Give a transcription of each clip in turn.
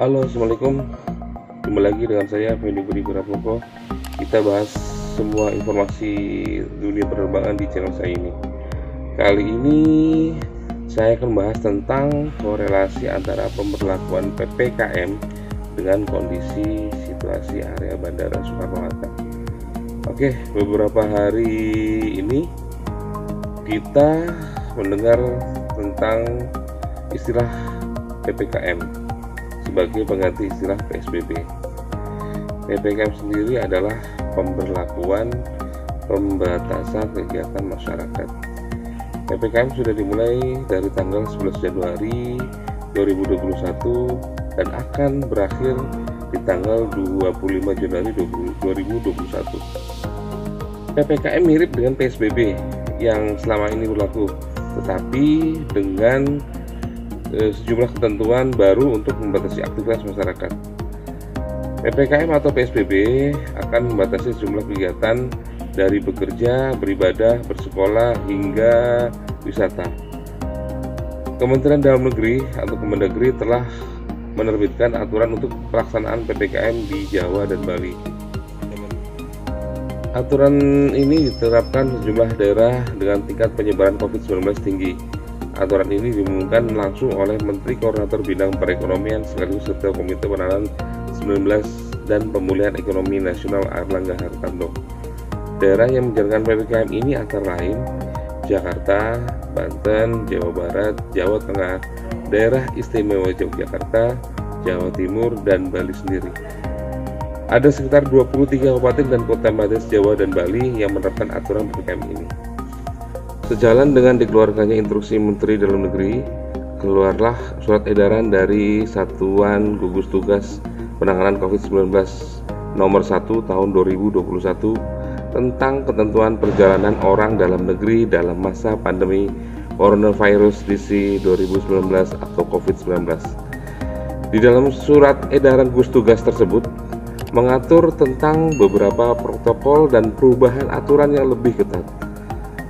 Halo, assalamualaikum. Kembali lagi dengan saya Fendi Budi Prabowo. Kita bahas semua informasi dunia penerbangan di channel saya ini. Kali ini saya akan bahas tentang korelasi antara pemberlakuan PPKM dengan kondisi situasi area Bandara Soekarno-Hatta. Oke, beberapa hari ini kita mendengar tentang istilah PPKM sebagai pengganti istilah PSBB. PPKM sendiri adalah pemberlakuan pembatasan kegiatan masyarakat. PPKM sudah dimulai dari tanggal 11 Januari 2021 dan akan berakhir di tanggal 25 Januari 2021. PPKM mirip dengan PSBB yang selama ini berlaku, tetapi dengan sejumlah ketentuan baru untuk membatasi aktivitas masyarakat. PPKM atau PSBB akan membatasi sejumlah kegiatan dari bekerja, beribadah, bersekolah, hingga wisata. Kementerian Dalam Negeri atau Kemendagri telah menerbitkan aturan untuk pelaksanaan PPKM di Jawa dan Bali. Aturan ini diterapkan sejumlah daerah dengan tingkat penyebaran COVID-19 tinggi. Aturan ini diumumkan langsung oleh Menteri Koordinator Bidang Perekonomian sekaligus Ketua Komite Penanganan 19 dan Pemulihan Ekonomi Nasional Airlangga Hartarto. Daerah yang menjalankan PPKM ini antara lain Jakarta, Banten, Jawa Barat, Jawa Tengah, Daerah Istimewa Yogyakarta, Jawa Timur, dan Bali sendiri. Ada sekitar 23 kabupaten dan kota Madras Jawa dan Bali yang menerapkan aturan PPKM ini. Sejalan dengan dikeluarkannya instruksi Menteri Dalam Negeri, keluarlah surat edaran dari Satuan Gugus Tugas Penanganan COVID-19 nomor 1 tahun 2021 tentang ketentuan perjalanan orang dalam negeri dalam masa pandemi Coronavirus DC 2019 atau COVID-19. Di dalam surat edaran gugus tugas tersebut mengatur tentang beberapa protokol dan perubahan aturan yang lebih ketat.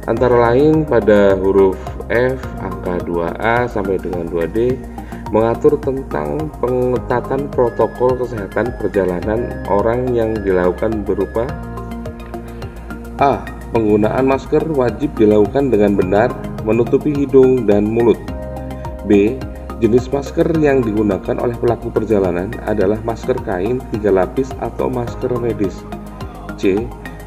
Antara lain pada huruf F angka 2A sampai dengan 2D mengatur tentang pengetatan protokol kesehatan perjalanan orang yang dilakukan berupa A. Penggunaan masker wajib dilakukan dengan benar menutupi hidung dan mulut. B. Jenis masker yang digunakan oleh pelaku perjalanan adalah masker kain 3 lapis atau masker medis. C.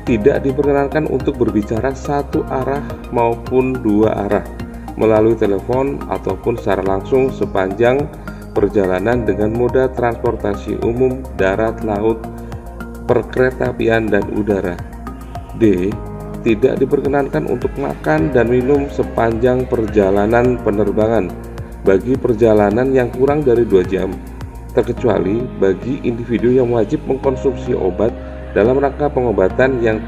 Tidak diperkenankan untuk berbicara satu arah maupun dua arah melalui telepon ataupun secara langsung sepanjang perjalanan dengan moda transportasi umum darat, laut, perkeretaapian, dan udara. D. Tidak diperkenankan untuk makan dan minum sepanjang perjalanan penerbangan bagi perjalanan yang kurang dari 2 jam, terkecuali bagi individu yang wajib mengkonsumsi obat dalam rangka pengobatan yang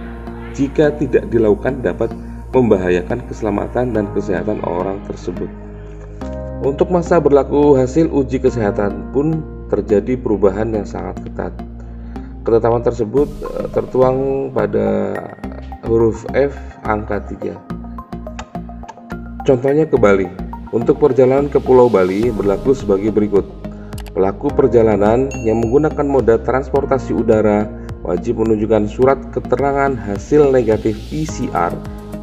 jika tidak dilakukan dapat membahayakan keselamatan dan kesehatan orang tersebut. Untuk masa berlaku hasil uji kesehatan pun terjadi perubahan yang sangat ketat. Ketetapan tersebut tertuang pada huruf F angka 3. Contohnya ke Bali. Untuk perjalanan ke Pulau Bali berlaku sebagai berikut. Pelaku perjalanan yang menggunakan moda transportasi udara wajib menunjukkan surat keterangan hasil negatif PCR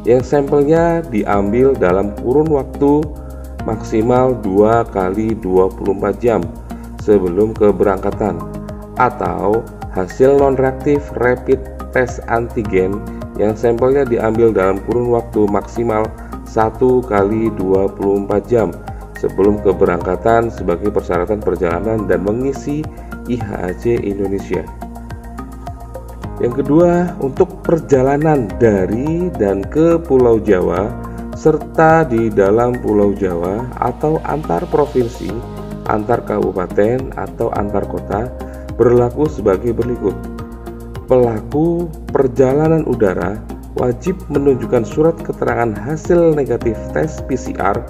yang sampelnya diambil dalam kurun waktu maksimal 2 kali 24 jam sebelum keberangkatan, atau hasil non-reaktif rapid test antigen yang sampelnya diambil dalam kurun waktu maksimal 1 kali 24 jam sebelum keberangkatan sebagai persyaratan perjalanan dan mengisi IHAC Indonesia. Yang kedua, untuk perjalanan dari dan ke Pulau Jawa serta di dalam Pulau Jawa atau antar provinsi, antar kabupaten atau antar kota berlaku sebagai berikut. Pelaku perjalanan udara wajib menunjukkan surat keterangan hasil negatif tes PCR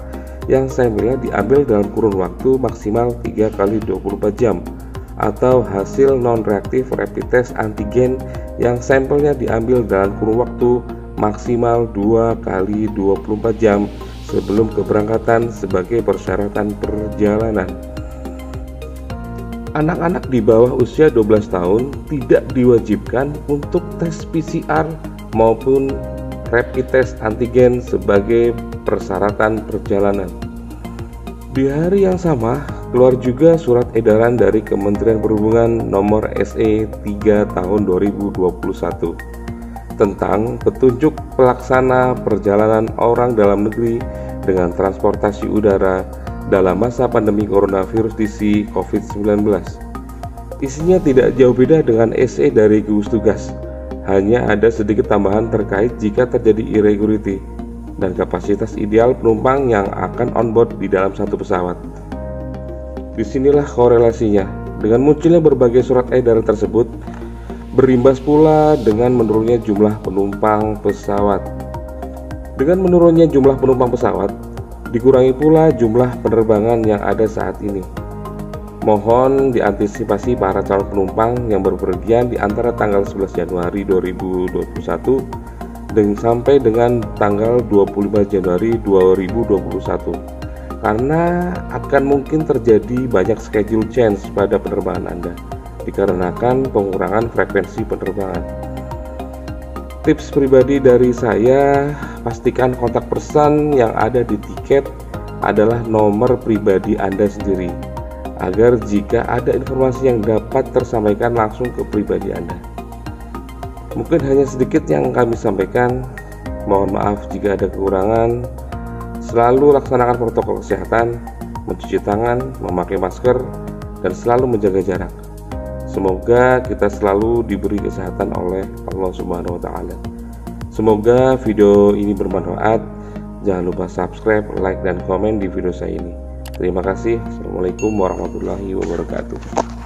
yang sampelnya diambil dalam kurun waktu maksimal 3 kali 24 jam atau hasil non-reaktif rapid test antigen yang sampelnya diambil dalam kurun waktu maksimal 2 kali 24 jam sebelum keberangkatan sebagai persyaratan perjalanan. anak-anak di bawah usia 12 tahun tidak diwajibkan untuk tes PCR maupun rapid test antigen sebagai persyaratan perjalanan. Di hari yang sama, keluar juga surat edaran dari Kementerian Perhubungan nomor SE 3 tahun 2021 tentang petunjuk pelaksana perjalanan orang dalam negeri dengan transportasi udara dalam masa pandemi coronavirus DC COVID-19. Isinya tidak jauh beda dengan SE dari gugus tugas, hanya ada sedikit tambahan terkait jika terjadi irregularity dan kapasitas ideal penumpang yang akan onboard di dalam satu pesawat. Disinilah korelasinya. Dengan munculnya berbagai surat edaran tersebut, berimbas pula dengan menurunnya jumlah penumpang pesawat. Dengan menurunnya jumlah penumpang pesawat, dikurangi pula jumlah penerbangan yang ada saat ini. Mohon diantisipasi para calon penumpang yang berpergian di antara tanggal 11 Januari 2021 sampai dengan tanggal 25 Januari 2021, karena akan mungkin terjadi banyak schedule change pada penerbangan Anda dikarenakan pengurangan frekuensi penerbangan. Tips pribadi dari saya, pastikan kontak person yang ada di tiket adalah nomor pribadi Anda sendiri, agar jika ada informasi yang dapat tersampaikan langsung ke pribadi Anda. Mungkin hanya sedikit yang kami sampaikan, mohon maaf jika ada kekurangan. Selalu laksanakan protokol kesehatan, mencuci tangan, memakai masker, dan selalu menjaga jarak. Semoga kita selalu diberi kesehatan oleh Allah Subhanahu wa Ta'ala. Semoga video ini bermanfaat. Jangan lupa subscribe, like, dan komen di video saya ini. Terima kasih. Assalamualaikum warahmatullahi wabarakatuh.